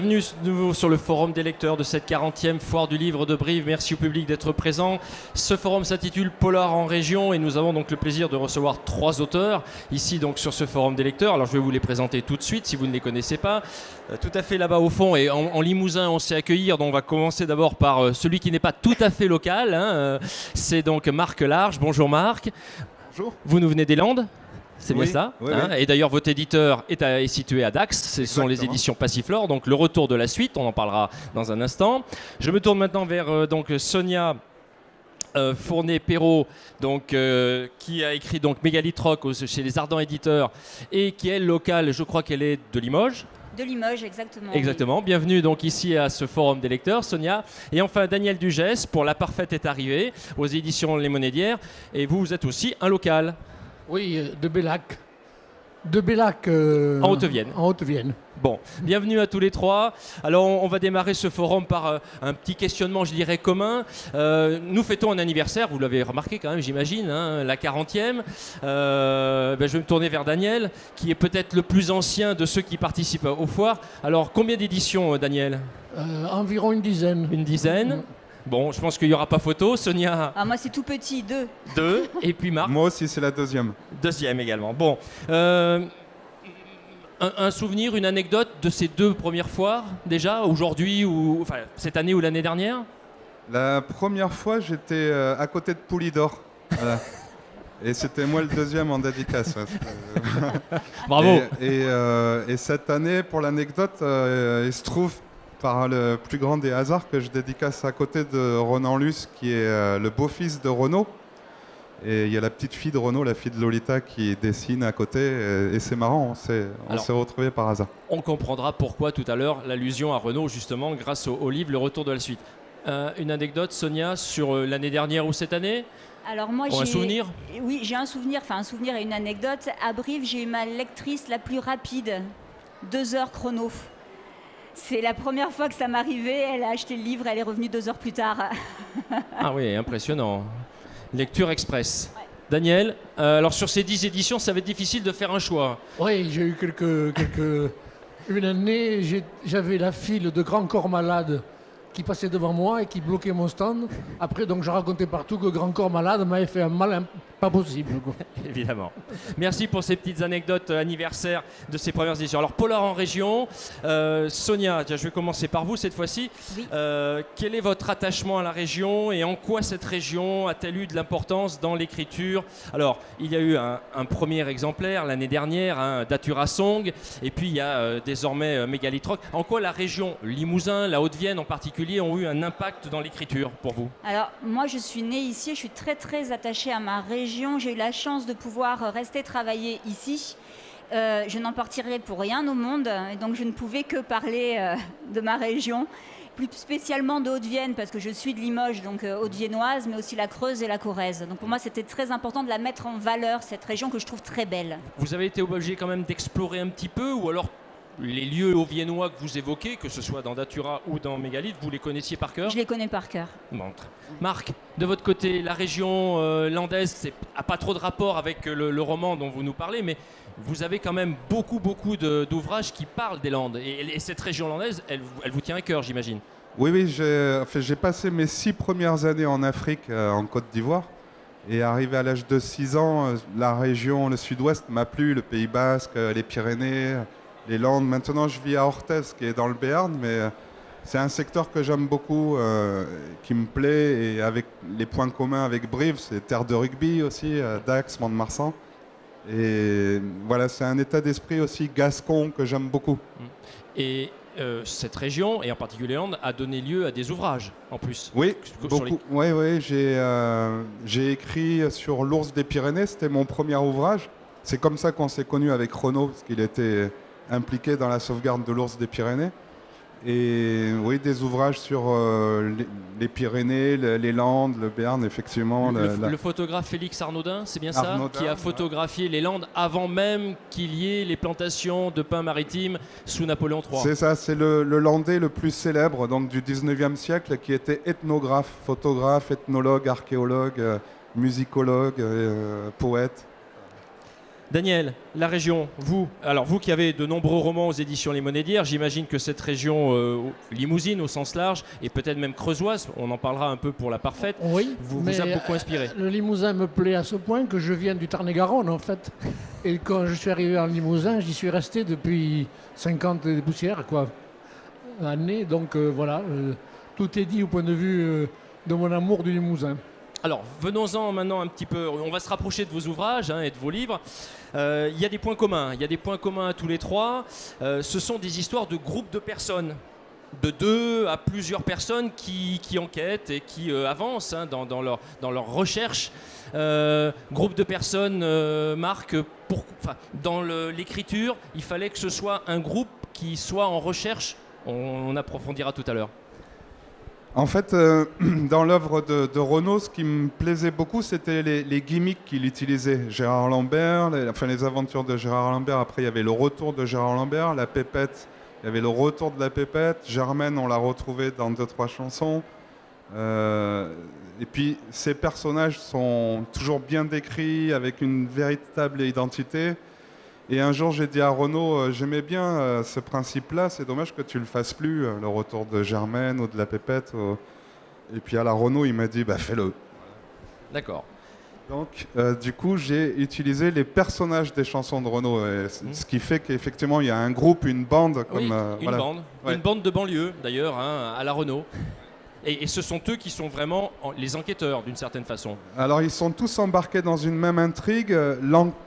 Bienvenue de nouveau sur le forum des lecteurs de cette 40e foire du livre de Brive. Merci au public d'être présent. Ce forum s'intitule Polar en région et nous avons donc le plaisir de recevoir 3 auteurs ici donc sur ce forum des lecteurs. Alors je vais vous les présenter tout de suite si vous ne les connaissez pas. Tout à fait là-bas au fond et en Limousin on sait accueillir. Donc on va commencer d'abord par celui qui n'est pas tout à fait local. C'est donc Marc Large. Bonjour Marc. Bonjour. Vous nous venez des Landes ? C'est oui, bien ça, oui, hein. oui. Et d'ailleurs, votre éditeur est situé à Dax. Ce sont les éditions Passiflore. Donc, le retour de la suite, on en parlera dans un instant. Je me tourne maintenant vers donc, Sonia Fournet-Perrault, qui a écrit donc Mégalithe Rock chez les Ardents Éditeurs et qui est locale, je crois qu'elle est de Limoges. De Limoges, exactement. Exactement. Oui. Bienvenue donc ici à ce forum des lecteurs, Sonia. Et enfin, Daniel Dugès pour La Parfaite est arrivée aux éditions Les Monédières. Et vous êtes aussi un local. Oui, de Bellac. De Bellac. En Haute-Vienne. En Haute-Vienne. Bon, bienvenue à tous les 3. Alors, on va démarrer ce forum par un petit questionnement, je dirais, commun. Nous fêtons un anniversaire, vous l'avez remarqué quand même, j'imagine, hein, la 40e. Je vais me tourner vers Daniel, qui est peut-être le plus ancien de ceux qui participent aux foires. Alors, combien d'éditions, Daniel ? Environ une dizaine. Une dizaine ? Bon, je pense qu'il n'y aura pas photo. Sonia ? Ah, moi, c'est tout petit, 2. 2. Et puis Marc ? Moi aussi, c'est la deuxième. Deuxième également. Bon. Un souvenir, une anecdote de ces 2 premières foires, déjà, aujourd'hui, ou enfin, cette année ou l'année dernière ? La première fois, j'étais à côté de Poulidor. Voilà. Et c'était moi le deuxième en dédicace. Bravo. Et cette année, pour l'anecdote, il se trouve, par le plus grand des hasards, que je dédicace à côté de Ronan Luce, qui est le beau-fils de Renaud. Et il y a la petite fille de Renaud, la fille de Lolita, qui dessine à côté. Et c'est marrant, on s'est retrouvés par hasard. On comprendra pourquoi tout à l'heure l'allusion à Renaud, justement, grâce au livre Le Retour de la suite. Une anecdote, Sonia, sur l'année dernière ou cette année ? Alors moi, un souvenir ? Oui, j'ai un souvenir et une anecdote. À Brive, j'ai eu ma lectrice la plus rapide, 2 heures chrono. C'est la première fois que ça m'arrivait. Elle a acheté le livre, elle est revenue 2 heures plus tard. Ah oui, impressionnant. Lecture express. Ouais. Daniel, alors sur ces 10 éditions, ça va être difficile de faire un choix. Oui, j'ai eu Une année, j'avais la file de Grand Corps Malade qui passait devant moi et qui bloquait mon stand. Après, donc, je racontais partout que Grand Corps Malade m'avait fait un mal pas possible, quoi. Évidemment. Merci pour ces petites anecdotes anniversaires de ces premières éditions. Alors, Polar en région. Sonia, tiens, je vais commencer par vous cette fois-ci. Oui. Quel est votre attachement à la région et en quoi cette région a-t-elle eu de l'importance dans l'écriture ? Alors, il y a eu un premier exemplaire l'année dernière, Datura Song, et puis il y a désormais Mégalithe Rock. En quoi la région Limousin, la Haute-Vienne en particulier, ont eu un impact dans l'écriture pour vous ? Alors, moi, je suis née ici, je suis très, très attachée à ma région. J'ai eu la chance de pouvoir rester travailler ici. Je n'en partirai pour rien au monde, et donc je ne pouvais que parler de ma région, plus spécialement de Haute-Vienne, parce que je suis de Limoges, donc haute-viennoise, mais aussi la Creuse et la Corrèze. Donc pour moi, c'était très important de la mettre en valeur, cette région que je trouve très belle. Vous avez été obligé quand même d'explorer un petit peu, ou alors les lieux haut-viennois que vous évoquez, que ce soit dans Datura ou dans Mégalithe, vous les connaissiez par cœur ? Je les connais par cœur. Montre. Marc, de votre côté, la région landaise n'a pas trop de rapport avec le roman dont vous nous parlez, mais vous avez quand même beaucoup d'ouvrages qui parlent des Landes. Et cette région landaise, elle vous tient à cœur, j'imagine. Oui, j'ai passé mes 6 premières années en Afrique, en Côte d'Ivoire. Et arrivé à l'âge de 6 ans, la région, le sud-ouest m'a plu, le Pays Basque, les Pyrénées, les Landes. Maintenant, je vis à Orthez, qui est dans le Béarn, mais c'est un secteur que j'aime beaucoup, qui me plaît. Et avec les points communs avec Brive, c'est terre de rugby aussi, Dax, Mont-de-Marsan. Et voilà, c'est un état d'esprit aussi gascon que j'aime beaucoup. Et cette région, et en particulier Landes, a donné lieu à des ouvrages, en plus. Oui, beaucoup. Oui, j'ai écrit sur l'ours des Pyrénées, c'était mon premier ouvrage. C'est comme ça qu'on s'est connus avec Renaud, parce qu'il était impliqué dans la sauvegarde de l'ours des Pyrénées. Et oui, des ouvrages sur les Pyrénées, les Landes, le Béarn, effectivement. Le photographe Félix Arnaudin, c'est bien ça, Arnaudin, qui a photographié les Landes avant même qu'il y ait les plantations de pin maritime sous Napoléon III. C'est ça, c'est le Landais le plus célèbre donc, du 19e siècle, qui était ethnographe, photographe, ethnologue, archéologue, musicologue, poète. Daniel, la région, vous qui avez de nombreux romans aux éditions Les Monédières, j'imagine que cette région limousine au sens large et peut-être même creusoise, on en parlera un peu pour la parfaite, Oui, vous a beaucoup inspiré. Le Limousin me plaît à ce point que je viens du Tarn-et-Garonne en fait. Et quand je suis arrivé en Limousin, j'y suis resté depuis 50 et des poussières, années. Donc voilà, tout est dit au point de vue de mon amour du Limousin. Alors, venons-en maintenant un petit peu, on va se rapprocher de vos ouvrages et de vos livres. Il y a des points communs, à tous les trois. Ce sont des histoires de groupes de personnes, de 2 à plusieurs personnes qui enquêtent et qui avancent dans leur recherche. Groupe de personnes, Marc, dans l'écriture, il fallait que ce soit un groupe qui soit en recherche. On approfondira tout à l'heure. En fait, dans l'œuvre de Renaud, ce qui me plaisait beaucoup, c'était les gimmicks qu'il utilisait. Gérard Lambert, les aventures de Gérard Lambert. Après, il y avait le retour de Gérard Lambert, la pépette. Il y avait le retour de la pépette. Germaine, on l'a retrouvée dans 2-3 chansons. Et puis, ces personnages sont toujours bien décrits, avec une véritable identité. Et un jour, j'ai dit à Renaud, j'aimais bien ce principe-là, c'est dommage que tu le fasses plus, le retour de Germaine ou de la pépette. Et puis à la Renaud, il m'a dit, fais-le. D'accord. Donc, du coup, j'ai utilisé les personnages des chansons de Renaud, ce qui fait qu'effectivement, il y a un groupe, une bande. Une bande de banlieue, d'ailleurs, à la Renaud. Et ce sont eux qui sont vraiment les enquêteurs, d'une certaine façon. Alors, ils sont tous embarqués dans une même intrigue.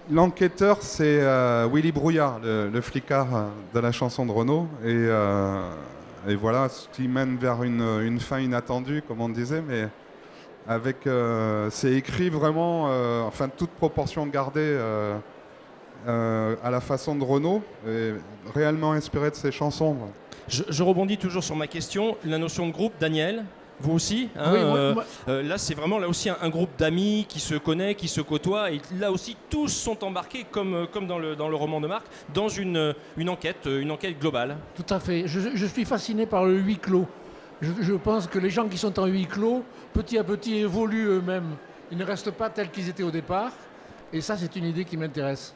L'enquêteur, c'est Willy Brouillard, le flicard de la chanson de Renaud. Et voilà, ce qui mène vers une fin inattendue, comme on disait, mais c'est écrit vraiment, toute proportion gardée à la façon de Renaud, et réellement inspiré de ses chansons. Je rebondis toujours sur ma question, la notion de groupe, Daniel, vous aussi Oui, moi... Là, c'est vraiment aussi un groupe d'amis qui se connaît, qui se côtoie, et là aussi, tous sont embarqués, comme dans le roman de Marc, dans une enquête globale. Tout à fait. Je suis fasciné par le huis clos. Je pense que les gens qui sont en huis clos, petit à petit, évoluent eux-mêmes. Ils ne restent pas tels qu'ils étaient au départ, et ça, c'est une idée qui m'intéresse.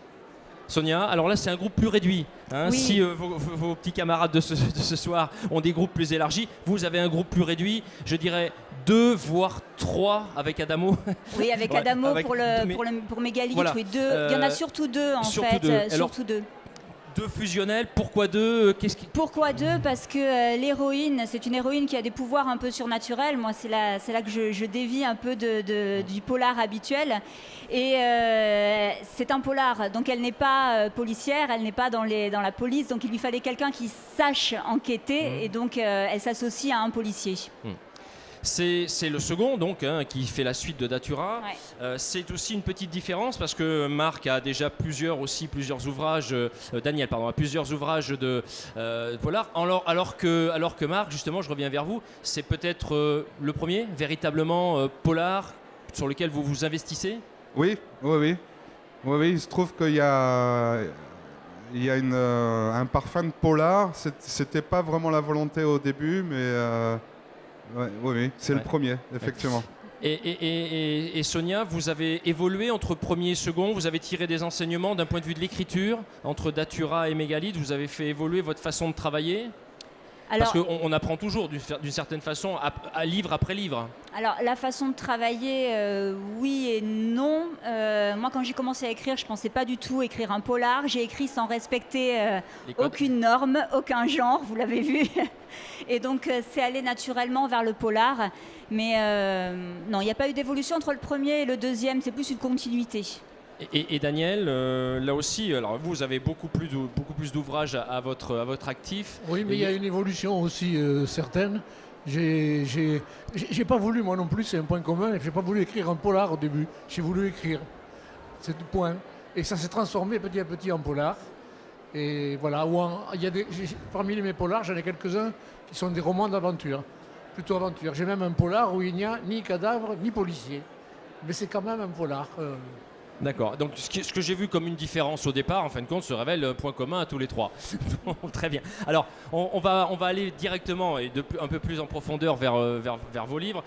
Sonia, alors là c'est un groupe plus réduit. Oui. Si vos petits camarades de ce soir ont des groupes plus élargis, vous avez un groupe plus réduit, je dirais 2 voire 3 avec Adamo. Oui, avec Adamo pour Mégalithe, voilà. Oui, 2. Il y en a surtout 2 en fait. Surtout 2. 2 fusionnels, pourquoi 2 Pourquoi 2 ? Parce que l'héroïne, c'est une héroïne qui a des pouvoirs un peu surnaturels. Moi, c'est là que je dévie un peu du polar habituel. Et c'est un polar, donc elle n'est pas policière, elle n'est pas dans la police. Donc il lui fallait quelqu'un qui sache enquêter. Et donc elle s'associe à un policier. C'est le second donc qui fait la suite de Datura. Ouais. C'est aussi une petite différence parce que Marc a déjà plusieurs ouvrages, Daniel pardon, a plusieurs ouvrages de polar. Alors que Marc, justement, je reviens vers vous, c'est peut-être le premier véritablement polar sur lequel vous vous investissez. Oui, il se trouve qu'il y a un parfum de polar. C'était pas vraiment la volonté au début, mais oui, c'est le premier, effectivement. Et Sonia, vous avez évolué entre premier et second, vous avez tiré des enseignements d'un point de vue de l'écriture, entre Datura et Mégalithe, vous avez fait évoluer votre façon de travailler ? Parce qu'on apprend toujours d'une certaine façon, à livre après livre. Alors la façon de travailler, oui et non. Moi quand j'ai commencé à écrire, je ne pensais pas du tout écrire un polar. J'ai écrit sans respecter aucune norme, aucun genre, vous l'avez vu. Et donc c'est allé naturellement vers le polar. Mais non, il n'y a pas eu d'évolution entre le premier et le deuxième, c'est plus une continuité. Et Daniel, là aussi, alors vous avez beaucoup plus d'ouvrages à votre actif. Oui, mais il y a une évolution aussi certaine. J'ai pas voulu, moi non plus, c'est un point commun, j'ai pas voulu écrire un polar au début. J'ai voulu écrire, c'est tout point. Et ça s'est transformé petit à petit en polar. Et voilà, parmi mes polars, j'en ai quelques-uns qui sont des romans d'aventure, plutôt aventure. J'ai même un polar où il n'y a ni cadavre ni policier. Mais c'est quand même un polar. D'accord. Donc ce que j'ai vu comme une différence au départ, en fin de compte, se révèle point commun à tous les trois. Très bien. Alors, on va aller directement et un peu plus en profondeur vers vos livres.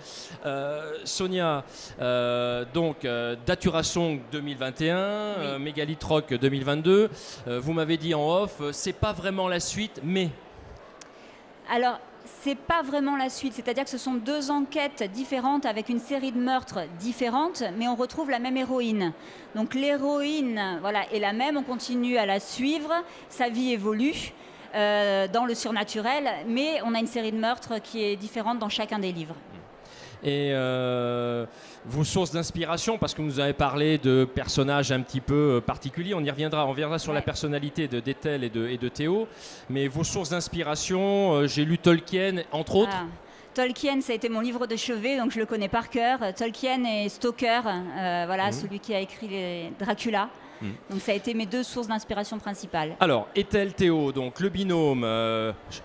Sonia, Datura Song 2021, Mégalithe Rock 2022. Vous m'avez dit en off, c'est pas vraiment la suite, mais... Alors, c'est pas vraiment la suite, c'est-à-dire que ce sont 2 enquêtes différentes avec une série de meurtres différentes, mais on retrouve la même héroïne. Donc l'héroïne, voilà, est la même, on continue à la suivre, sa vie évolue dans le surnaturel, mais on a une série de meurtres qui est différente dans chacun des livres. Et vos sources d'inspiration, parce que vous nous avez parlé de personnages un petit peu particuliers, on reviendra sur la personnalité d'Ethel et de Théo, mais vos sources d'inspiration, j'ai lu Tolkien, entre autres. Tolkien, ça a été mon livre de chevet, donc je le connais par cœur. Tolkien et Stoker, celui qui a écrit Dracula. Donc ça a été mes 2 sources d'inspiration principales. Alors, Ethel, Théo, donc le binôme,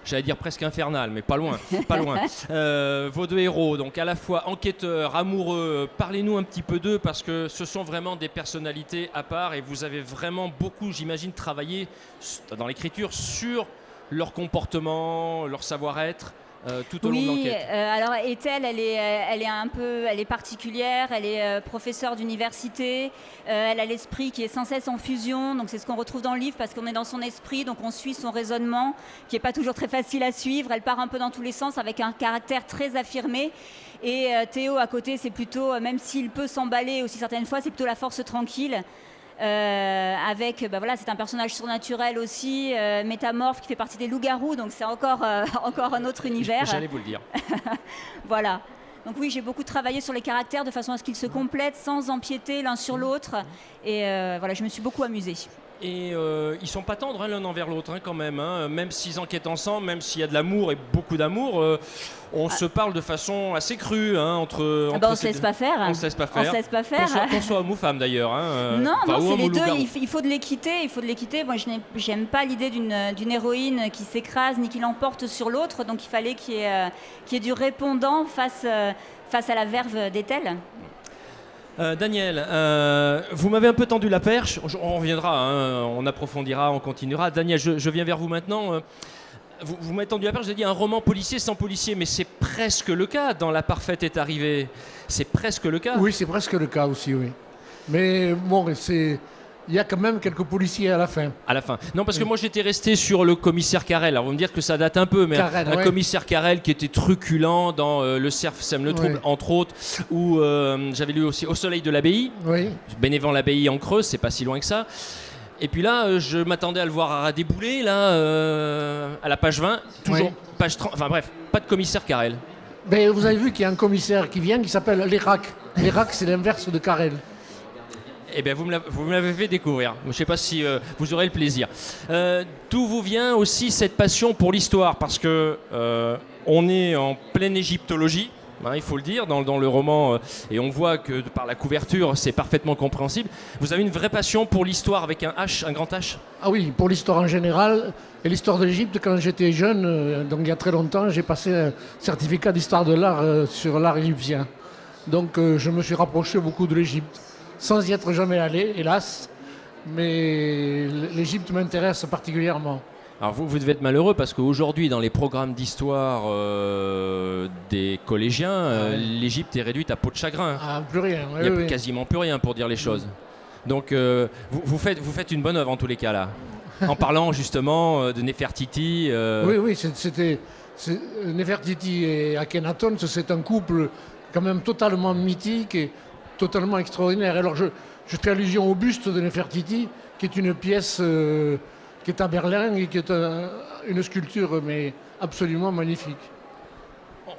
j'allais dire presque infernal, mais pas loin, pas loin. Vos 2 héros, donc à la fois enquêteurs, amoureux, parlez-nous un petit peu d'eux parce que ce sont vraiment des personnalités à part et vous avez vraiment beaucoup, j'imagine, travaillé dans l'écriture sur leur comportement, leur savoir-être. Tout au long de l'enquête. Alors Ethel, elle est particulière, elle est professeure d'université, elle a l'esprit qui est sans cesse en fusion, donc c'est ce qu'on retrouve dans le livre parce qu'on est dans son esprit, donc on suit son raisonnement qui n'est pas toujours très facile à suivre, elle part un peu dans tous les sens avec un caractère très affirmé. Et Théo à côté, c'est plutôt, même s'il peut s'emballer aussi certaines fois, c'est plutôt la force tranquille. C'est un personnage surnaturel aussi, métamorphe qui fait partie des loups-garous, donc c'est encore un autre univers. J'allais vous le dire. Voilà. Donc oui, j'ai beaucoup travaillé sur les caractères de façon à ce qu'ils se complètent sans empiéter l'un sur l'autre. Et je me suis beaucoup amusée. Et ils sont pas tendres l'un envers l'autre quand même. Même s'ils enquêtent ensemble, même s'il y a de l'amour et beaucoup d'amour, on se parle de façon assez crue entre on se laisse pas faire. On se laisse pas faire. Qu'on soit homme ou femme d'ailleurs. Non, c'est les 2. Il faut de l'équité. Moi, je n'aime pas l'idée d'une héroïne qui s'écrase ni qui l'emporte sur l'autre. Donc il fallait qu'il y ait du répondant face à la verve d'Ethel. Daniel, vous m'avez un peu tendu la perche, on reviendra, on approfondira, on continuera. Daniel, je viens vers vous maintenant. Vous m'avez tendu la perche, j'ai dit un roman policier sans policier, mais c'est presque le cas dans La Parfaite est arrivée. C'est presque le cas. Oui, c'est presque le cas aussi, oui. Mais bon, il y a quand même quelques policiers à la fin. À la fin. Non, parce que moi j'étais resté sur le commissaire Carrel. Alors vous me dire que ça date un peu, mais commissaire Carrel qui était truculent dans Le Cerf sème le trouble, entre autres, ou j'avais lu aussi Au soleil de l'abbaye. Oui. Bénévent l'abbaye en Creuse, c'est pas si loin que ça. Et puis là, je m'attendais à le voir à débouler, à la page 20, toujours page 30, enfin bref, pas de commissaire Carrel. Mais vous avez vu qu'il y a un commissaire qui vient qui s'appelle Lérac. Lérac, c'est l'inverse de Carrel. Eh bien, vous me l'avez fait découvrir. Je ne sais pas si vous aurez le plaisir. D'où vous vient aussi cette passion pour l'histoire ? Parce que on est en pleine égyptologie, il faut le dire, dans le roman, et on voit que par la couverture, c'est parfaitement compréhensible. Vous avez une vraie passion pour l'histoire avec un H, un grand H ? Ah oui, pour l'histoire en général. Et l'histoire de l'Égypte, quand j'étais jeune, donc il y a très longtemps, j'ai passé un certificat d'histoire de l'art sur l'art égyptien. Donc je me suis rapproché beaucoup de l'Égypte. Sans y être jamais allé, hélas, mais l'Égypte m'intéresse particulièrement. Alors vous devez être malheureux parce qu'aujourd'hui, dans les programmes d'histoire des collégiens, l'Égypte est réduite à peau de chagrin. Ah, plus rien. Il n'y a quasiment plus rien pour dire les choses. Donc vous faites une bonne œuvre en tous les cas là, en parlant justement de Néfertiti. Oui, c'était Néfertiti et Akhenaton, c'est un couple quand même totalement mythique et totalement extraordinaire. Alors je fais allusion au buste de Néfertiti, qui est une pièce qui est à Berlin et qui est une sculpture mais absolument magnifique.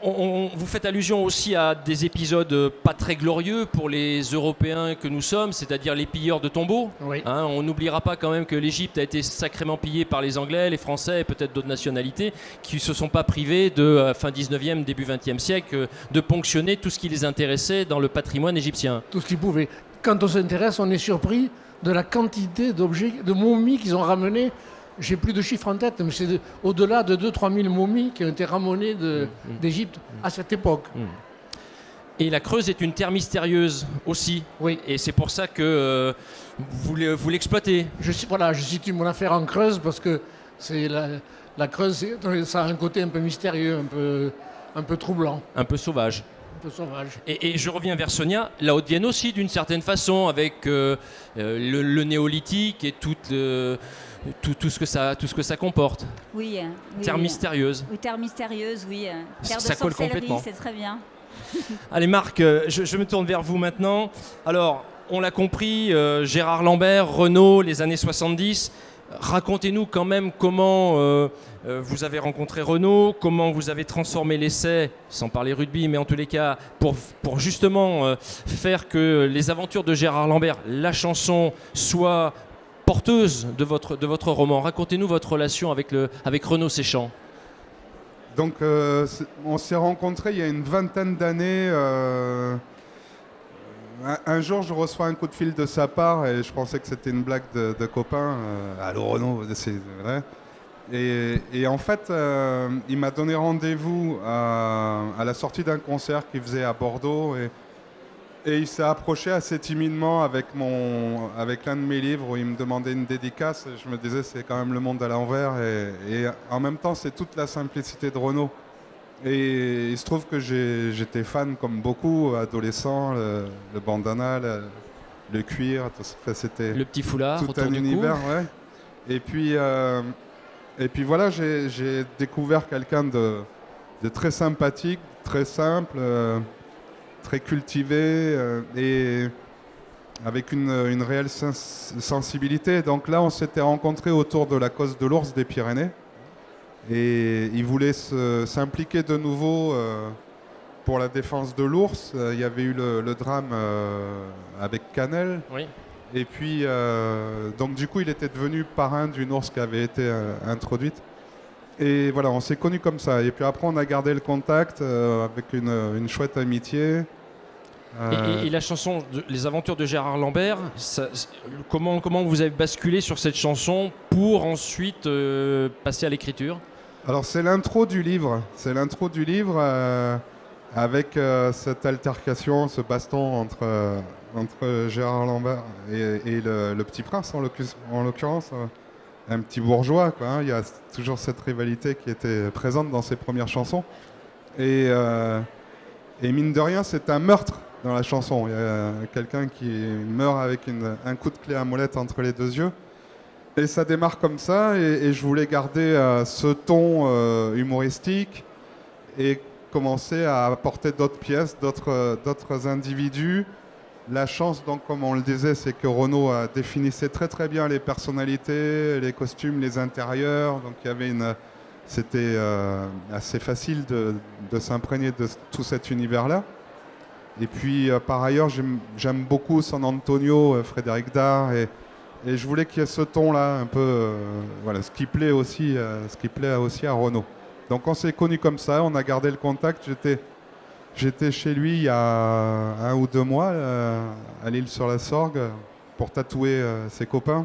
Vous faites allusion aussi à des épisodes pas très glorieux pour les Européens que nous sommes, c'est-à-dire les pilleurs de tombeaux. Oui. On n'oubliera pas quand même que l'Égypte a été sacrément pillée par les Anglais, les Français et peut-être d'autres nationalités qui ne se sont pas privés de fin 19e, début 20e siècle de ponctionner tout ce qui les intéressait dans le patrimoine égyptien. Tout ce qu'ils pouvaient. Quand on s'intéresse, on est surpris de la quantité d'objets, de momies qu'ils ont ramenées. J'ai plus de chiffres en tête, mais c'est au-delà de 2 000 à 3 000 momies qui ont été ramenées d'Égypte à cette époque. Et la Creuse est une terre mystérieuse aussi. Oui. Et c'est pour ça que vous l'exploitez. Je situe mon affaire en Creuse parce que c'est la Creuse, ça a un côté un peu mystérieux, un peu troublant, Un peu sauvage. un peu sauvage. Et je reviens vers Sonia, la Haute-Vienne aussi d'une certaine façon, avec le néolithique et tout ce que ça comporte. Oui. Terre mystérieuse. Oui, terre mystérieuse, oui. Terre de Ça colle sorcellerie, complètement. c'est très bien. Allez Marc, je me tourne vers vous maintenant. Alors, on l'a compris, Gérard Lambert, Renaud, les années 70. Racontez-nous quand même comment vous avez rencontré Renaud, comment vous avez transformé l'essai, sans parler rugby, mais en tous les cas, pour justement faire que les aventures de Gérard Lambert, la chanson, soient porteuses de votre roman. Racontez-nous votre relation avec Renaud Séchant. Donc on s'est rencontrés il y a une vingtaine d'années. Un jour, je reçois un coup de fil de sa part et je pensais que c'était une blague de copain. Allô Renaud, c'est vrai. Et en fait, il m'a donné rendez-vous à la sortie d'un concert qu'il faisait à Bordeaux. Et il s'est approché assez timidement avec l'un de mes livres où il me demandait une dédicace. Je me disais, c'est quand même le monde à l'envers. Et en même temps, c'est toute la simplicité de Renaud. Et il se trouve que j'étais fan, comme beaucoup, adolescent, le bandana, le cuir, tout ça, c'était Le petit foulard tout autour un du cou. univers. Ouais. Et puis voilà, j'ai découvert quelqu'un de très sympathique, très simple, très cultivé et avec une réelle sensibilité. Donc là, on s'était rencontrés autour de la cause de l'ours des Pyrénées. Et il voulait s'impliquer de nouveau pour la défense de l'ours. Il y avait eu le drame avec Canel. Oui. Et puis, donc du coup, il était devenu parrain d'une ours qui avait été introduite. Et voilà, on s'est connus comme ça. Et puis après, on a gardé le contact avec une chouette amitié. Et la chanson Les Aventures de Gérard Lambert, comment vous avez basculé sur cette chanson pour ensuite passer à l'écriture ? Alors c'est l'intro du livre. C'est l'intro du livre avec cette altercation, ce baston entre Gérard Lambert et le Petit Prince, en l'occurrence. Un petit bourgeois, quoi, hein. Il y a toujours cette rivalité qui était présente dans ses premières chansons. Et mine de rien, c'est un meurtre dans la chanson. Il y a quelqu'un qui meurt avec un coup de clé à molette entre les deux yeux. Et ça démarre comme ça, et je voulais garder ce ton humoristique et commencer à apporter d'autres pièces, d'autres individus. La chance, donc, comme on le disait, c'est que Renaud définissait très très bien les personnalités, les costumes, les intérieurs. Donc c'était assez facile de s'imprégner de tout cet univers-là. Et puis par ailleurs, j'aime beaucoup San Antonio, Frédéric Dard, et je voulais qu'il y ait ce ton-là, un peu, voilà, ce qui plaît aussi à Renaud. Donc on s'est connus comme ça, on a gardé le contact. J'étais chez lui il y a 1 ou 2 mois à l'Île-sur-la-Sorgue pour tatouer ses copains.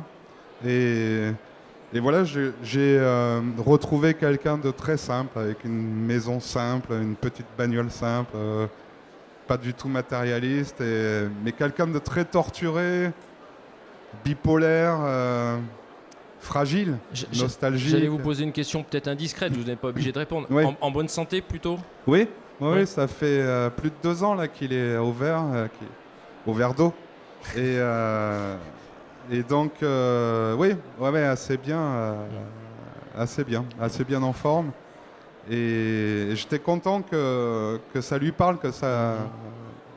Et voilà, j'ai retrouvé quelqu'un de très simple, avec une maison simple, une petite bagnole simple, pas du tout matérialiste, mais quelqu'un de très torturé, bipolaire, fragile, nostalgique. J'allais vous poser une question peut-être indiscrète, vous n'êtes pas obligé de répondre. Oui. En bonne santé plutôt ? Oui, Ouais. ça fait plus de 2 ans là, qu'il est au verre d'eau. Et donc, oui, assez bien en forme. Et j'étais content que ça lui parle, que ça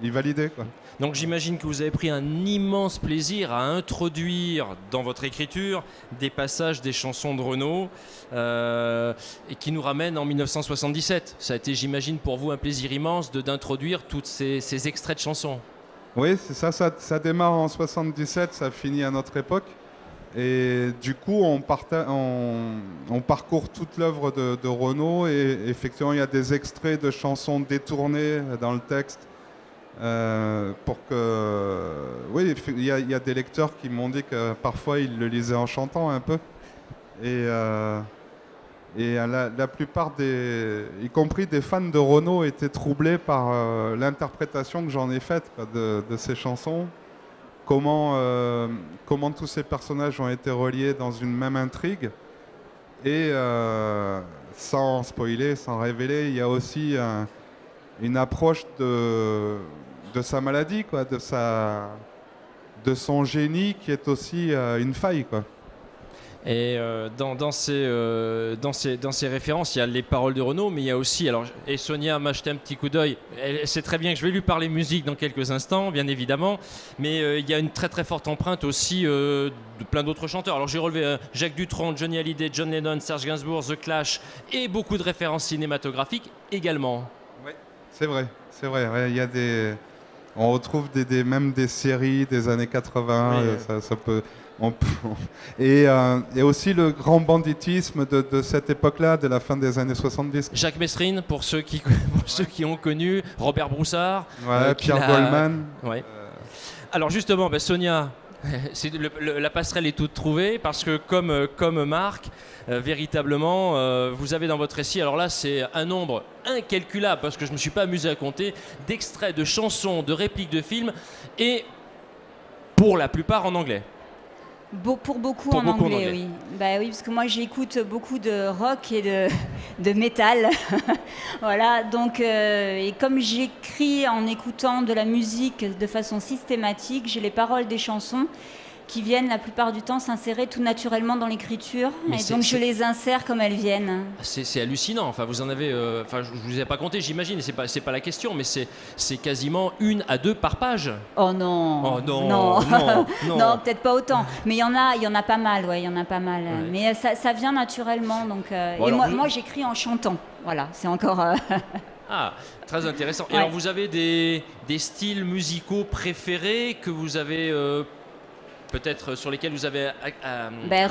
il validait, quoi. Donc j'imagine que vous avez pris un immense plaisir à introduire dans votre écriture des passages des chansons de Renaud et qui nous ramènent en 1977. Ça a été, j'imagine, pour vous un plaisir immense d'introduire tous ces extraits de chansons. Oui, c'est ça démarre en 77, ça finit à notre époque. Et du coup, on parcourt toute l'œuvre de Renaud, et effectivement, il y a des extraits de chansons détournées dans le texte. Pour que... Oui, il y a des lecteurs qui m'ont dit que parfois ils le lisaient en chantant un peu. Et Et la plupart y compris des fans de Renaud, étaient troublés par l'interprétation que j'en ai faite quoi, de ces chansons. Comment tous ces personnages ont été reliés dans une même intrigue. Et sans spoiler, sans révéler, il y a aussi une approche de sa maladie, quoi, de son génie qui est aussi une faille, quoi. Et dans ces références, il y a les paroles de Renaud, mais il y a aussi, et Sonia m'a jeté un petit coup d'œil, elle sait très bien que je vais lui parler musique dans quelques instants, bien évidemment, mais il y a une très très forte empreinte aussi de plein d'autres chanteurs. Alors j'ai relevé Jacques Dutronc, Johnny Hallyday, John Lennon, Serge Gainsbourg, The Clash, et beaucoup de références cinématographiques également. Oui, c'est vrai, ouais, il y a on retrouve même des séries des années 80, oui, ça peut... Et aussi le grand banditisme de cette époque-là, de la fin des années 70. Jacques Messrine, pour ceux qui ont connu, Robert Broussard, Pierre Goldman. Ouais. Alors justement, Sonia, la passerelle est toute trouvée parce que comme Marc, véritablement, vous avez dans votre récit, alors là c'est un nombre incalculable parce que je ne me suis pas amusé à compter, d'extraits de chansons, de répliques de films et pour la plupart en anglais. Pour beaucoup en anglais, oui. Oui, parce que moi j'écoute beaucoup de rock et de métal. Voilà, donc, et comme j'écris en écoutant de la musique de façon systématique, j'ai les paroles des chansons qui viennent la plupart du temps s'insérer tout naturellement dans l'écriture. Et donc je les insère comme elles viennent. C'est hallucinant. Enfin, vous en avez. Je vous ai pas compté, j'imagine. Et c'est pas la question, mais c'est quasiment 1 à 2 par page. Oh non. Oh non. Non, peut-être pas autant. Mais il y en a pas mal, ouais. Il y en a pas mal. Ouais. Mais ça vient naturellement. Donc. Bon, et moi, j'écris en chantant. Voilà, c'est encore. Ah, très intéressant. Et alors, vous avez des styles musicaux préférés que vous avez. Peut-être sur lesquels vous avez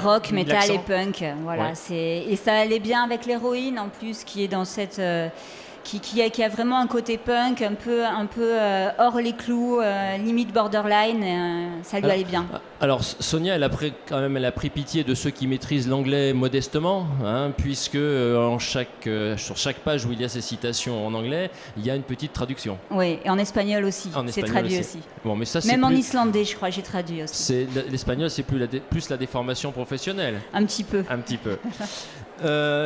rock, metal et punk, voilà. Ouais. Et ça allait bien avec l'héroïne en plus, qui est dans cette, qui a vraiment un côté punk, un peu hors les clous, limite borderline. Ça lui allait bien. Alors Sonia, elle a pris pitié de ceux qui maîtrisent l'anglais modestement, hein, puisque sur chaque page où il y a ces citations en anglais, il y a une petite traduction. Oui, et en espagnol aussi. C'est traduit aussi. Bon, mais ça, même en islandais, je crois, j'ai traduit aussi. L'espagnol, c'est plus la déformation professionnelle. Un petit peu. Un petit peu.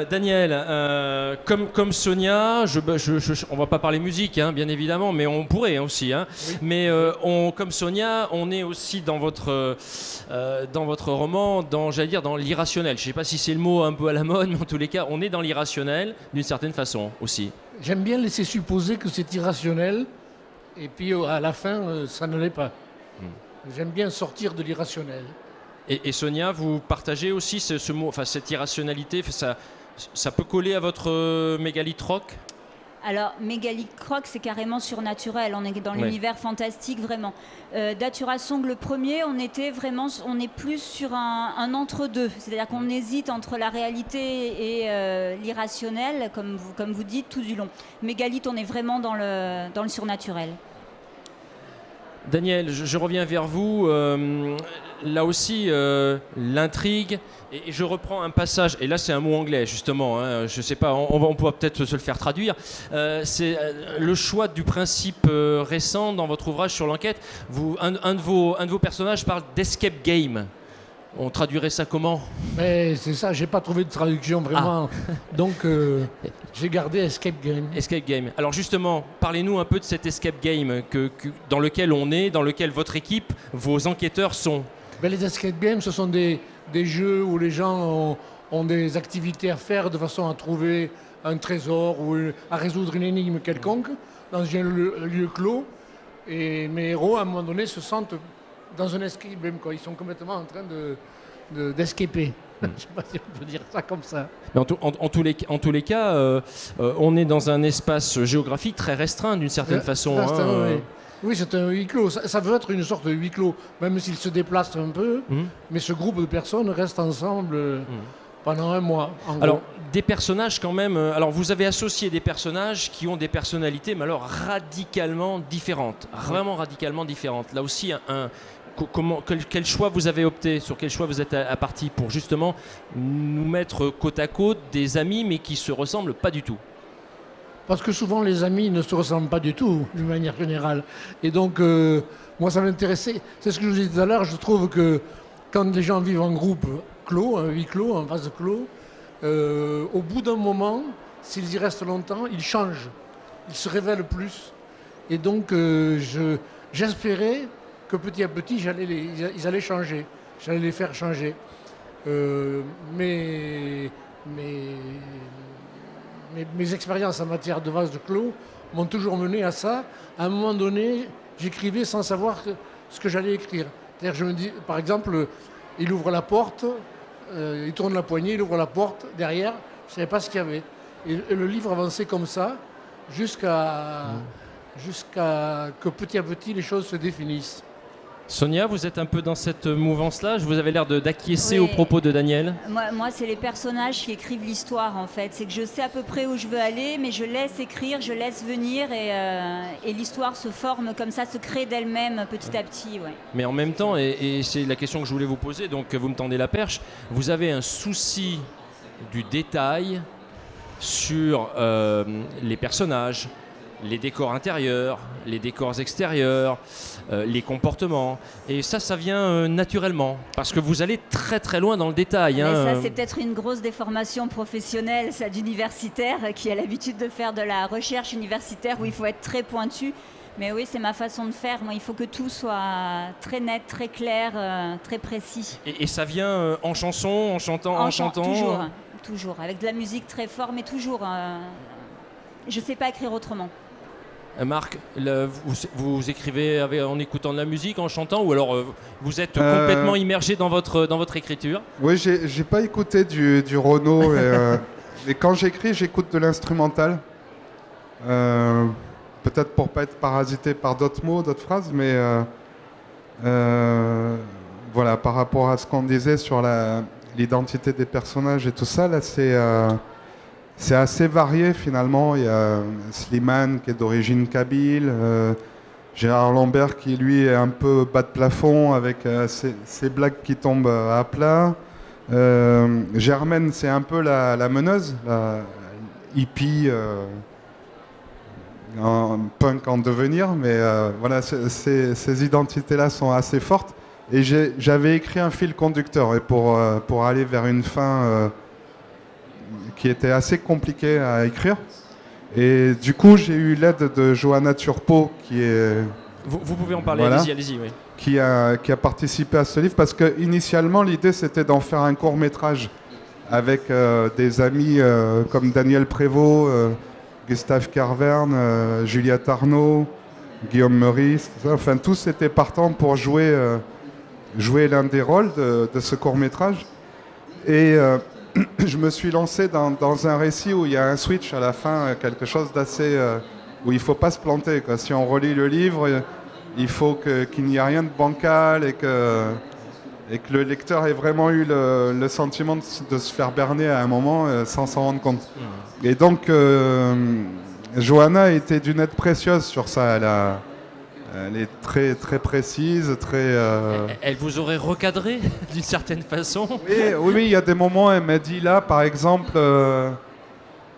Daniel, comme Sonia, on va pas parler musique, hein, bien évidemment, mais on pourrait aussi. Hein, oui. Mais comme Sonia, on est aussi dans votre roman, dans l'irrationnel. Je sais pas si c'est le mot un peu à la mode, mais en tous les cas, on est dans l'irrationnel d'une certaine façon aussi. J'aime bien laisser supposer que c'est irrationnel, et puis à la fin, ça ne l'est pas. J'aime bien sortir de l'irrationnel. Et Sonia, vous partagez aussi ce mot, enfin cette irrationalité, ça peut coller à votre mégalithe rock ? Alors, mégalithe rock, c'est carrément surnaturel. On est dans l'univers fantastique, vraiment. Datura Song, le premier, on est plus sur un entre-deux. C'est-à-dire qu'on hésite entre la réalité et l'irrationnel, comme vous dites, tout du long. Mégalithe, on est vraiment dans le surnaturel. Daniel, je reviens vers vous. Là aussi, l'intrigue, et je reprends un passage, et là c'est un mot anglais justement, hein, je sais pas, on pourra peut-être se le faire traduire, c'est le choix du principe récent dans votre ouvrage sur l'enquête. Un de vos personnages parle d'escape game. On traduirait ça comment ? Mais c'est ça, j'ai pas trouvé de traduction vraiment. Donc j'ai gardé escape game. Escape game. Alors justement, parlez-nous un peu de cet escape game dans lequel on est, dans lequel votre équipe, vos enquêteurs sont. Les escape games, ce sont des jeux où les gens ont des activités à faire de façon à trouver un trésor ou à résoudre une énigme quelconque dans un lieu clos. Et mes héros, à un moment donné, se sentent dans un escape game, quoi. Ils sont complètement en train d'escaper. Je ne sais pas si on peut dire ça comme ça. Mais en tous les cas, on est dans un espace géographique très restreint d'une certaine façon. Oui, c'est un huis clos. Ça veut être une sorte de huis clos, même s'il se déplace un peu. Mais ce groupe de personnes reste ensemble pendant un mois. Alors, des personnages quand même... alors, vous avez associé des personnages qui ont des personnalités, mais alors radicalement différentes. Vraiment radicalement différentes. Là aussi, quel choix vous avez opté, sur quel choix vous êtes à parti pour justement nous mettre côte à côte des amis mais qui se ressemblent pas du tout? Parce que souvent les amis ne se ressemblent pas du tout, d'une manière générale. Et donc, moi ça m'intéressait. C'est ce que je vous disais tout à l'heure, je trouve que quand les gens vivent en groupe clos, un huis clos, un vase clos, au bout d'un moment, s'ils y restent longtemps, ils changent. Ils se révèlent plus. Et donc, j'espérais que petit à petit, ils allaient changer. J'allais les faire changer. Mais mes expériences en matière de vase clos m'ont toujours mené à ça. À un moment donné, j'écrivais sans savoir ce que j'allais écrire. C'est-à-dire, je me dis, par exemple, il ouvre la porte, il tourne la poignée, il ouvre la porte, derrière, je ne savais pas ce qu'il y avait. Et le livre avançait comme ça, jusqu'à que petit à petit les choses se définissent. Sonia, vous êtes un peu dans cette mouvance-là. Vous avez l'air d'acquiescer Oui. aux propos de Daniel. Moi, c'est les personnages qui écrivent l'histoire, en fait. C'est que je sais à peu près où je veux aller, mais je laisse écrire, je laisse venir, et l'histoire se forme comme ça, se crée d'elle-même petit à petit. Ouais. Mais en même temps, et c'est la question que je voulais vous poser, donc vous me tendez la perche, vous avez un souci du détail sur les personnages, les décors intérieurs, les décors extérieurs, les comportements. Et ça vient naturellement, parce que vous allez très très loin dans le détail. Mais hein. ça, c'est peut-être une grosse déformation professionnelle, ça, d'universitaire, qui a l'habitude de faire de la recherche universitaire où il faut être très pointu. Mais oui, c'est ma façon de faire. Moi, il faut que tout soit très net, très clair, très précis. Et ça vient en chanson, en chantant, en chantant. Toujours, avec de la musique très fort, mais toujours. Je sais pas écrire autrement. Marc, vous écrivez en écoutant de la musique, en chantant, ou alors vous êtes complètement immergé dans votre écriture? Oui, j'ai pas écouté du Renaud. Et quand j'écris, j'écoute de l'instrumental. Peut-être pour pas être parasité par d'autres mots, d'autres phrases, mais voilà, par rapport à ce qu'on disait sur l'identité des personnages et tout ça, là, c'est assez varié finalement. Il y a Slimane qui est d'origine kabyle, Gérard Lambert qui lui est un peu bas de plafond avec ses blagues qui tombent à plat. Germaine, c'est un peu la meneuse, la hippie, un punk en devenir, mais voilà, ces identités-là sont assez fortes. Et j'avais écrit un fil conducteur, et pour aller vers une fin qui était assez compliquée à écrire. Et du coup, j'ai eu l'aide de Johanna Turpo, qui est... Vous pouvez en parler, Voilà. allez-y. Oui. Qui a participé à ce livre, parce qu'initialement, l'idée, c'était d'en faire un court-métrage avec des amis comme Daniel Prévost, Gustave Carverne, Juliette Arnaud, Guillaume Meurice, tout ça. Enfin, tous étaient partants pour jouer l'un des rôles de ce court-métrage. Et je me suis lancé dans un récit où il y a un switch à la fin, quelque chose d'assez... où il ne faut pas se planter, quoi. Si on relit le livre, il faut qu'il n'y ait rien de bancal et que le lecteur ait vraiment eu le sentiment de se faire berner à un moment sans s'en rendre compte. Et donc, Johanna a été d'une aide précieuse sur ça. Elle est très, très précise, très... Elle vous aurait recadré d'une certaine façon? Oui, il y a des moments, elle m'a dit là, par exemple,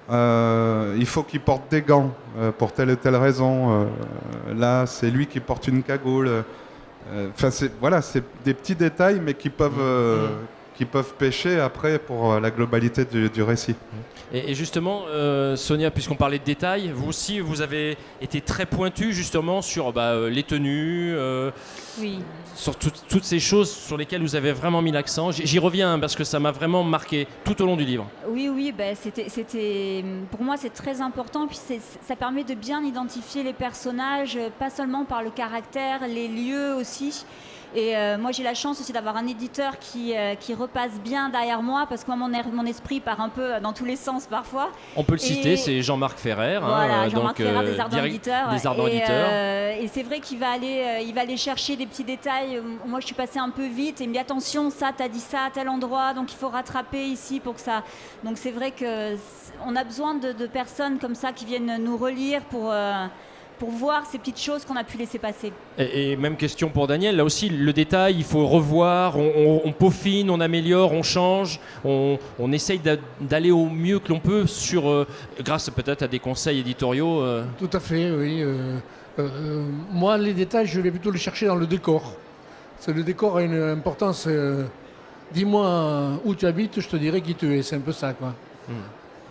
il faut qu'il porte des gants pour telle et telle raison. Là, c'est lui qui porte une cagoule. Enfin, c'est des petits détails, mais qui peuvent pêcher après pour la globalité du récit. Et justement, Sonia, puisqu'on parlait de détails, vous aussi, vous avez été très pointu justement sur les tenues, Oui. sur toutes ces choses sur lesquelles vous avez vraiment mis l'accent. J'y reviens parce que ça m'a vraiment marqué tout au long du livre. Oui, c'était, pour moi c'est très important, puis ça permet de bien identifier les personnages, pas seulement par le caractère, les lieux aussi. Et moi j'ai la chance aussi d'avoir un éditeur qui repasse bien derrière moi, parce que moi, mon esprit part un peu dans tous les sens parfois. On peut le citer, c'est Jean-Marc Ferrer. Voilà, Jean-Marc Ferrer des Ardents Éditeurs. Éditeurs. Et c'est vrai qu'il va aller chercher des petits détails. Moi je suis passée un peu vite et il me dit attention, ça t'as dit ça à tel endroit, donc il faut rattraper ici pour que ça... Donc c'est vrai qu'on a besoin de personnes comme ça qui viennent nous relire pour voir ces petites choses qu'on a pu laisser passer. Et même question pour Daniel, là aussi le détail, il faut revoir, on peaufine, on améliore, on change, on essaye d'aller au mieux que l'on peut grâce peut-être à des conseils éditoriaux. Tout à fait, oui. Moi, les détails, je vais plutôt les chercher dans le décor. Le décor a une importance. Dis-moi où tu habites, je te dirai qui tu es. C'est un peu ça, quoi.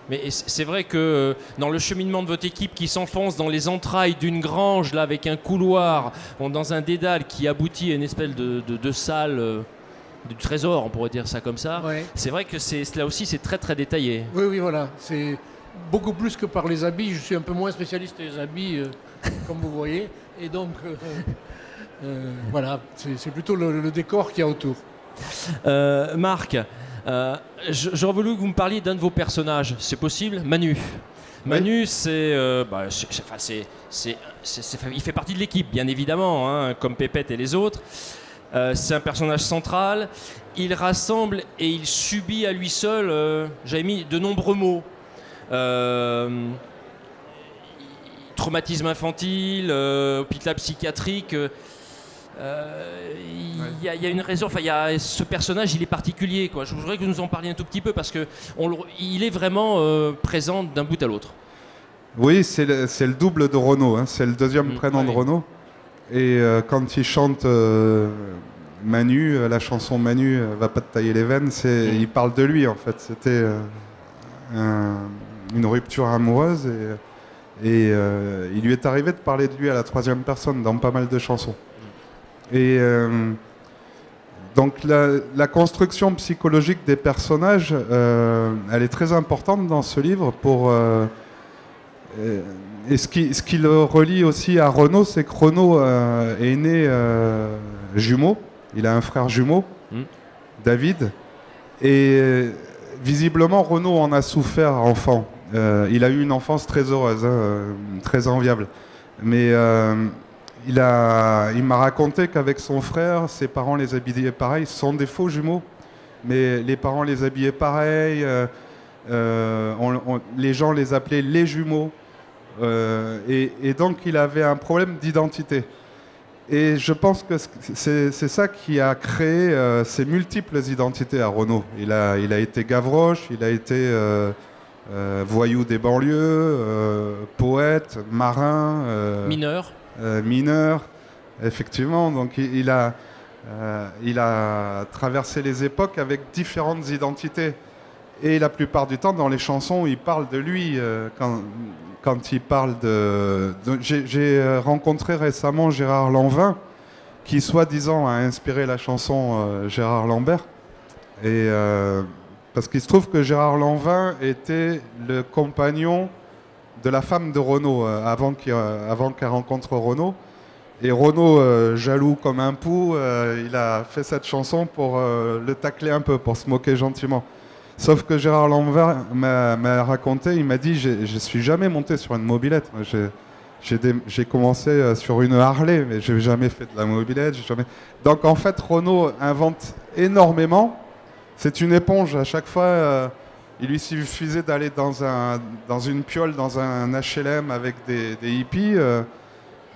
Mais c'est vrai que dans le cheminement de votre équipe qui s'enfonce dans les entrailles d'une grange, là, avec un couloir, dans un dédale qui aboutit à une espèce de salle du trésor, on pourrait dire ça comme ça, Ouais. c'est vrai que là aussi c'est très très détaillé. Oui, voilà. C'est beaucoup plus que par les habits. Je suis un peu moins spécialiste des habits, comme vous voyez. Et donc, voilà, c'est plutôt le décor qu'il y a autour. Marc, j'aurais voulu que vous me parliez d'un de vos personnages, c'est possible? Manu. Manu, il fait partie de l'équipe, bien évidemment, hein, comme Pépette et les autres. C'est un personnage central. Il rassemble et il subit à lui seul, j'avais mis de nombreux mots. Traumatisme infantile, hôpital psychiatrique. Il y a une raison, ce personnage il est particulier, quoi. Je voudrais que vous nous en parliez un tout petit peu parce qu'il est vraiment présent d'un bout à l'autre. Oui, c'est le double de Renaud, hein. C'est le deuxième prénom de Renaud. Et quand il chante Manu, la chanson Manu va pas te tailler les veines, il parle de lui en fait. C'était une rupture amoureuse et il lui est arrivé de parler de lui à la troisième personne dans pas mal de chansons. Et donc la construction psychologique des personnages, elle est très importante dans ce livre. Et ce qui le relie aussi à Renaud, c'est que Renaud est né jumeau. Il a un frère jumeau, David. Et visiblement, Renaud en a souffert enfant. Il a eu une enfance très heureuse, hein, très enviable. Mais il m'a raconté qu'avec son frère, ses parents les habillaient pareil. Ce sont des faux jumeaux, mais les parents les habillaient pareil. Les gens les appelaient les jumeaux. Et donc il avait un problème d'identité. Et je pense que c'est ça qui a créé ces multiples identités à Renaud. Il a été Gavroche, il a été voyou des banlieues, poète, marin, mineur, effectivement. Donc il a traversé les époques avec différentes identités. Et la plupart du temps, dans les chansons, il parle de lui. Quand il parle j'ai rencontré récemment Gérard Lanvin, qui soi-disant a inspiré la chanson Gérard Lambert. Et parce qu'il se trouve que Gérard Lanvin était le compagnon de la femme de Renaud avant qu'elle rencontre Renaud. Et Renaud, jaloux comme un pou, il a fait cette chanson pour le tacler un peu, pour se moquer gentiment. Sauf que Gérard Lanvin m'a raconté, il m'a dit je suis jamais monté sur une mobilette. J'ai commencé sur une Harley, mais j'ai jamais fait de la mobilette. Donc en fait, Renaud invente énormément. C'est une éponge. À chaque fois, il lui suffisait d'aller dans une piole, dans un HLM avec des hippies.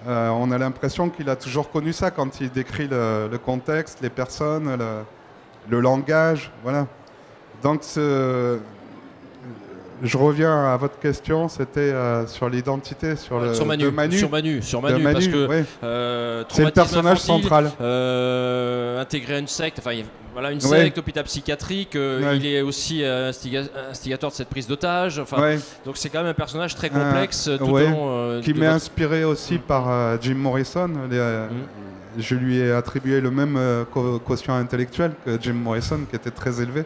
On a l'impression qu'il a toujours connu ça quand il décrit le contexte, les personnes, le langage, voilà. Donc, je reviens à votre question, c'était sur l'identité, sur Manu. Sur Manu, parce que oui. C'est le personnage central. Intégré à une secte, une secte, hôpital psychiatrique, il est aussi instigateur de cette prise d'otage. Donc c'est quand même un personnage très complexe. Qui m'est inspiré aussi par Jim Morrison. Je lui ai attribué le même quotient intellectuel que Jim Morrison, qui était très élevé.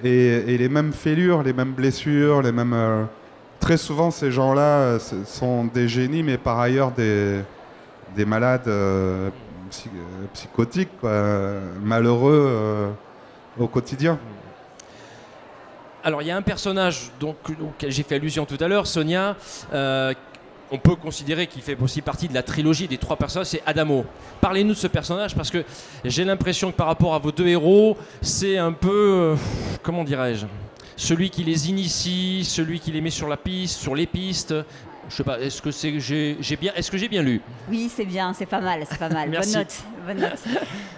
Et les mêmes fêlures, les mêmes blessures, les mêmes. Très souvent, ces gens-là sont des génies, mais par ailleurs des malades psychotiques, quoi, malheureux au quotidien. Alors, il y a un personnage auquel j'ai fait allusion tout à l'heure, Sonia. On peut considérer qu'il fait aussi partie de la trilogie des trois personnages, c'est Adamo. Parlez-nous de ce personnage, parce que j'ai l'impression que par rapport à vos deux héros, c'est un peu, comment dirais-je, celui qui les initie, celui qui les met sur la piste, sur les pistes. Je sais pas, est-ce que j'ai bien lu? Oui, c'est bien, c'est pas mal, c'est pas mal. Merci. Bonne note.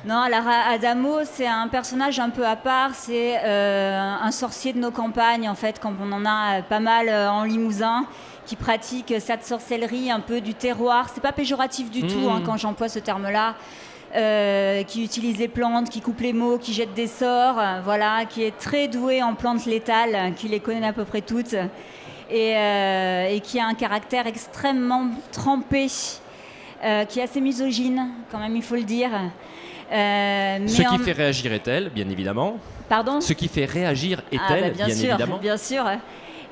Non, alors Adamo, c'est un personnage un peu à part. C'est un sorcier de nos campagnes, en fait, comme on en a pas mal en Limousin, qui pratique cette sorcellerie un peu du terroir. C'est pas péjoratif du tout quand j'emploie ce terme-là. Qui utilise les plantes, qui coupe les mots, qui jette des sorts, voilà, qui est très doué en plantes létales, qui les connaît à peu près toutes, et qui a un caractère extrêmement trempé, qui est assez misogyne, quand même, il faut le dire. Ce qui fait réagir est-elle, bien évidemment. Pardon ? Ce qui fait réagir est-elle, bien évidemment. Bien sûr.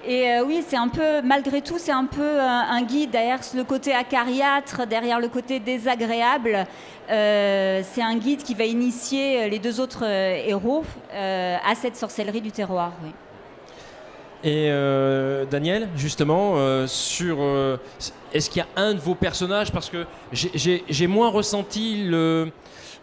Et oui, c'est un peu, malgré tout, c'est un peu un guide derrière le côté acariâtre, derrière le côté désagréable. C'est un guide qui va initier les deux autres héros à cette sorcellerie du terroir. Oui. Et Daniel, justement, est-ce qu'il y a un de vos personnages, parce que j'ai moins ressenti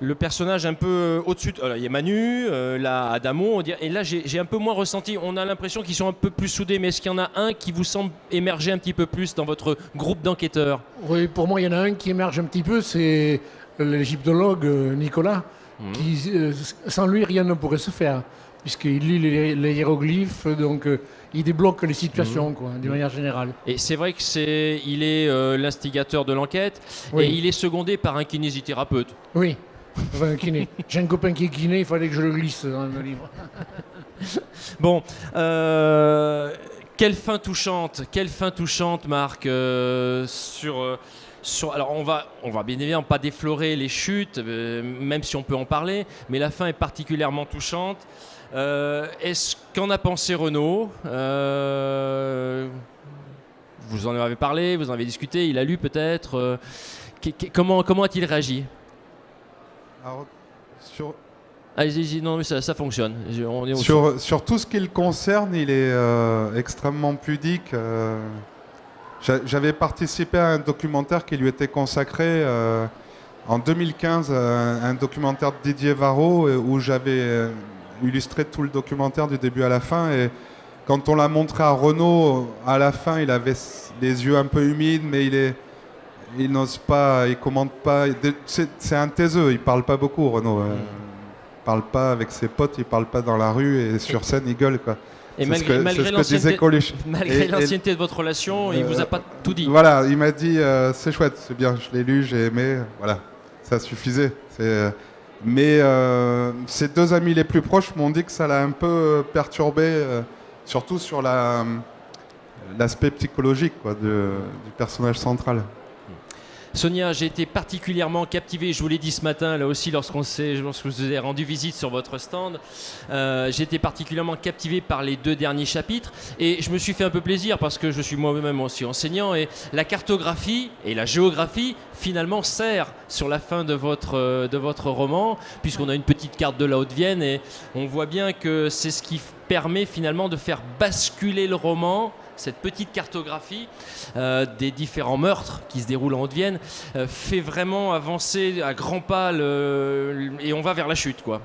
le personnage un peu au-dessus. Il y a Manu, là Adamo, et là j'ai un peu moins ressenti. On a l'impression qu'ils sont un peu plus soudés, mais est-ce qu'il y en a un qui vous semble émerger un petit peu plus dans votre groupe d'enquêteurs? Oui, pour moi, il y en a un qui émerge un petit peu, c'est l'égyptologue Nicolas, qui, sans lui, rien ne pourrait se faire, puisqu'il lit les hiéroglyphes, donc il débloque les situations, quoi, d'une manière générale. Et c'est vrai qu'il est l'instigateur de l'enquête, Oui. et il est secondé par un kinésithérapeute. Oui. Enfin, un kiné. J'ai un copain qui est kiné, il fallait que je le glisse dans le livre. Bon, quelle fin touchante, Marc, alors on va bien évidemment pas déflorer les chutes, même si on peut en parler, mais la fin est particulièrement touchante. Qu'en a pensé Renaud? Vous en avez parlé, vous en avez discuté, il a lu peut-être. Comment a-t-il réagi? Alors, Allez-y, non mais ça fonctionne. sur tout ce qui le concerne, il est extrêmement pudique. J'avais participé à un documentaire qui lui était consacré en 2015, un documentaire de Didier Varro, où j'avais illustré tout le documentaire du début à la fin. Et quand on l'a montré à Renaud, à la fin, il avait les yeux un peu humides, mais il n'ose pas, il commente pas. C'est un taiseux, il parle pas beaucoup, Renaud. Il parle pas avec ses potes, il parle pas dans la rue, et sur scène, il gueule, quoi. Et malgré l'ancienneté de votre relation, il vous a pas tout dit. Voilà, il m'a dit c'est chouette, c'est bien, je l'ai lu, j'ai aimé, voilà, ça suffisait. Mais ses deux amis les plus proches m'ont dit que ça l'a un peu perturbé, surtout sur l'aspect psychologique, quoi, du personnage central. Sonia, j'ai été particulièrement captivé, je vous l'ai dit ce matin, là aussi, lorsque je vous ai rendu visite sur votre stand, j'ai été particulièrement captivé par les 2 derniers chapitres, et je me suis fait un peu plaisir parce que je suis moi-même aussi enseignant, et la cartographie et la géographie finalement sert sur la fin de votre roman, puisqu'on a une petite carte de la Haute-Vienne, et on voit bien que c'est ce qui permet finalement de faire basculer le roman. Cette petite cartographie des différents meurtres qui se déroulent en Haute-Vienne fait vraiment avancer à grands pas et on va vers la chute, quoi.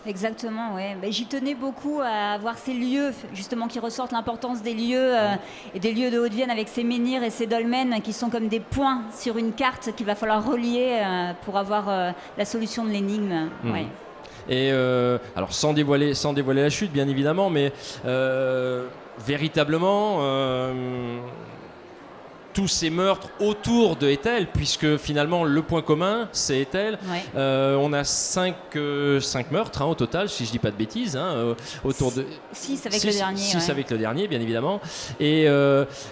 Exactement, oui. J'y tenais beaucoup à voir ces lieux, justement, qui ressortent l'importance des lieux et des lieux de Haute-Vienne avec ces menhirs et ces dolmens qui sont comme des points sur une carte qu'il va falloir relier pour avoir la solution de l'énigme. Ouais. Et alors sans dévoiler la chute, bien évidemment, mais véritablement tous ces meurtres autour de Ethel, puisque finalement le point commun c'est Ethel. Ouais. On a 5 meurtres au total, si je dis pas de bêtises, autour de 6 avec le dernier. 6 avec le dernier, bien évidemment. Et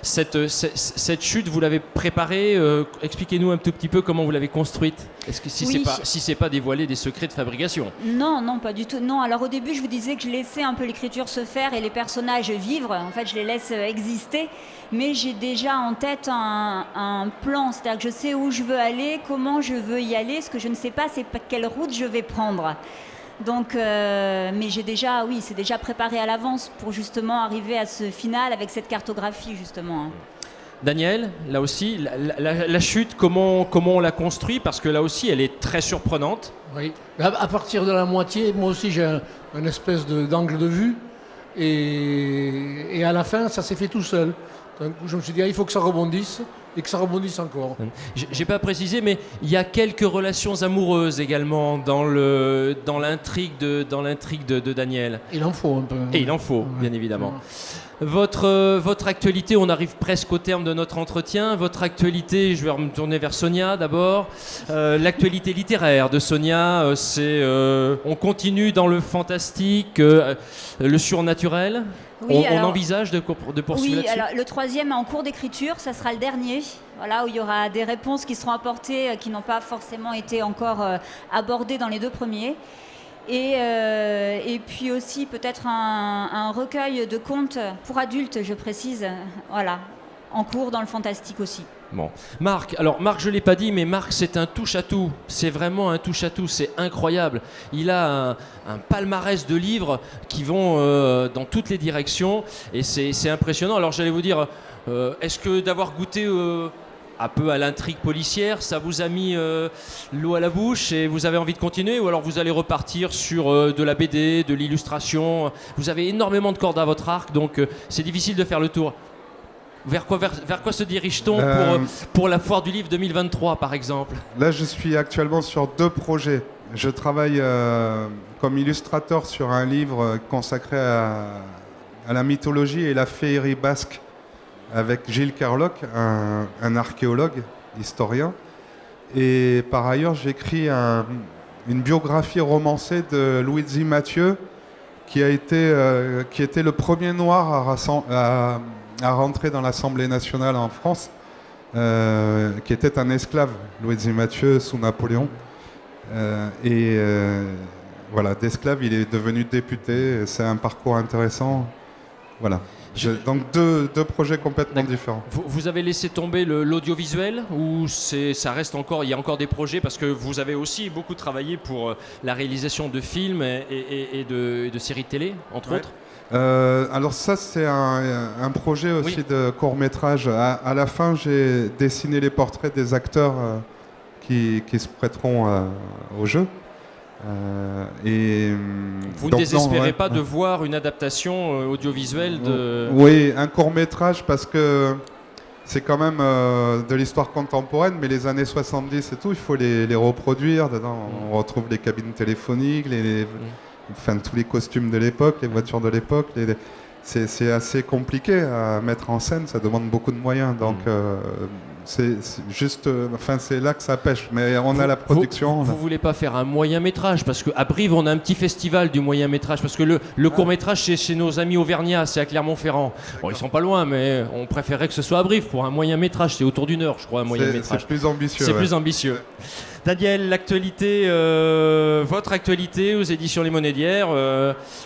cette chute, vous l'avez préparée. Expliquez-nous un tout petit peu comment vous l'avez construite. Est-ce que si c'est pas dévoiler des secrets de fabrication? Non, pas du tout. Non, alors au début je vous disais que je laissais un peu l'écriture se faire et les personnages vivre. En fait, je les laisse exister. Mais j'ai déjà en tête un plan, c'est-à-dire que je sais où je veux aller, comment je veux y aller. Ce que je ne sais pas, c'est quelle route je vais prendre. Donc, mais c'est déjà préparé à l'avance pour justement arriver à ce final avec cette cartographie, justement. Daniel, là aussi, la chute, comment on l'a construit? Parce que là aussi, elle est très surprenante. Oui, à partir de la moitié, moi aussi j'ai un espèce d'angle de vue. Et à la fin, ça s'est fait tout seul. D'un coup, je me suis dit, il faut que ça rebondisse et que ça rebondisse encore. J'ai pas précisé, mais il y a quelques relations amoureuses également dans l'intrigue de Daniel. Il en faut un peu. Et il en faut, bien évidemment. Votre actualité, on arrive presque au terme de notre entretien. Votre actualité, je vais me tourner vers Sonia d'abord. L'actualité littéraire de Sonia, on continue dans le fantastique, le surnaturel. Oui, on envisage de poursuivre là-dessus. Alors le 3e est en cours d'écriture, ça sera le dernier, voilà, où il y aura des réponses qui seront apportées, qui n'ont pas forcément été encore abordées dans les 2 premiers. Et puis aussi peut-être un recueil de contes pour adultes, je précise, voilà, en cours dans le fantastique aussi. Bon. Marc, je ne l'ai pas dit, mais Marc, c'est un touche-à-tout. C'est vraiment un touche-à-tout, c'est incroyable. Il a un palmarès de livres qui vont dans toutes les directions et c'est impressionnant. Alors j'allais vous dire, est-ce que d'avoir goûté un peu à l'intrigue policière, ça vous a mis l'eau à la bouche et vous avez envie de continuer, ou alors vous allez repartir sur de la BD, de l'illustration? Vous avez énormément de cordes à votre arc, donc c'est difficile de faire le tour. Vers quoi se dirige-t-on pour la foire du livre 2023, par exemple? Là, je suis actuellement sur 2 projets. Je travaille comme illustrateur sur un livre consacré à la mythologie et la féerie basque avec Gilles Kerlock, un archéologue, historien. Et par ailleurs, j'écris une biographie romancée de Luigi Mathieu, qui était le premier noir à rentrer dans l'Assemblée nationale en France, qui était un esclave, Luigi Mathieu, sous Napoléon. Voilà, d'esclave, il est devenu député. C'est un parcours intéressant. Voilà. Donc deux projets complètement différents. Vous avez laissé tomber l'audiovisuel, ou ça reste encore, il y a encore des projets, parce que vous avez aussi beaucoup travaillé pour la réalisation de films et de séries de télé, entre autres? Alors ça, c'est un projet aussi de court-métrage. À la fin, j'ai dessiné les portraits des acteurs qui se prêteront au jeu. Vous ne désespérez pas de voir une adaptation audiovisuelle de... Oui, un court-métrage, parce que c'est quand même de l'histoire contemporaine, mais les années 70 et tout, il faut les reproduire. Dedans, on retrouve les cabines téléphoniques, tous les costumes de l'époque, les voitures de l'époque. C'est assez compliqué à mettre en scène, ça demande beaucoup de moyens. Donc c'est juste, c'est là que ça pêche. Mais on a la production. Vous voulez pas faire un moyen métrage, parce qu'à Brive on a un petit festival du moyen métrage, parce que le court métrage c'est chez nos amis auvergnats, c'est à Clermont-Ferrand. Bon, ils sont pas loin, mais on préférerait que ce soit à Brive pour un moyen métrage. C'est autour d'1 heure, je crois, un moyen métrage. C'est plus ambitieux. C'est plus ambitieux. Daniel, l'actualité, votre actualité aux éditions Les Monnaies d'Hyères,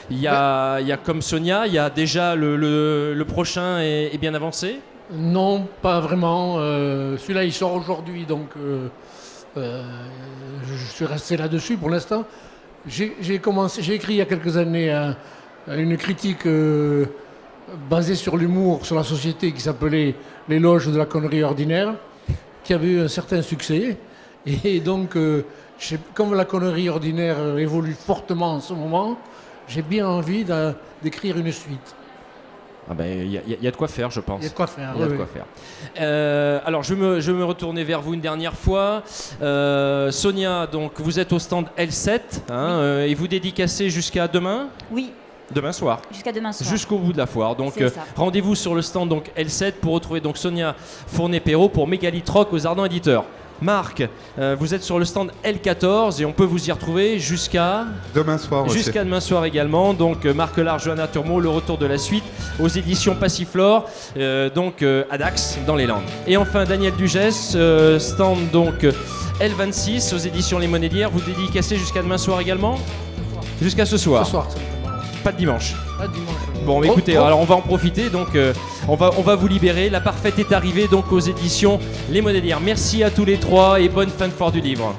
il y a comme Sonia, il y a déjà le prochain est bien avancé? Non, pas vraiment. Celui-là, il sort aujourd'hui, donc je suis resté là-dessus pour l'instant. J'ai écrit il y a quelques années une critique basée sur l'humour, sur la société, qui s'appelait L'éloge de la connerie ordinaire, qui avait eu un certain succès. Et donc, comme la connerie ordinaire évolue fortement en ce moment, j'ai bien envie d'écrire une suite. Ah ben, y a de quoi faire, je pense. Il y a de quoi faire. Il y a de quoi faire. Alors, je vais me retourner vers vous une dernière fois. Sonia, donc, vous êtes au stand L7, et vous dédicacez jusqu'à demain? Oui. Demain soir. Jusqu'à demain soir. Jusqu'au bout de la foire. Donc rendez-vous sur le stand donc, L7 pour retrouver donc, Sonia Fournet-Perrault pour Mégalithe Rock aux Ardents Éditeurs. Marc, vous êtes sur le stand L14 et on peut vous y retrouver jusqu'à demain soir aussi. Jusqu'à demain soir également. Donc Marc Lard, Johanna Turmot, le retour de la suite aux éditions Passiflore, à Dax dans les Landes. Et enfin Daniel Dugès, stand donc L26 aux éditions Les Monnaies d'Hyères. Vous dédicacez jusqu'à demain soir également? Jusqu'à ce soir. Ce soir. Pas de dimanche. Pas de dimanche. Bon, écoutez, alors on va en profiter, donc on va vous libérer. La parfaite est arrivée donc aux éditions Les Monnaies d'Hyères. Merci à tous les trois et bonne fin de foire du livre.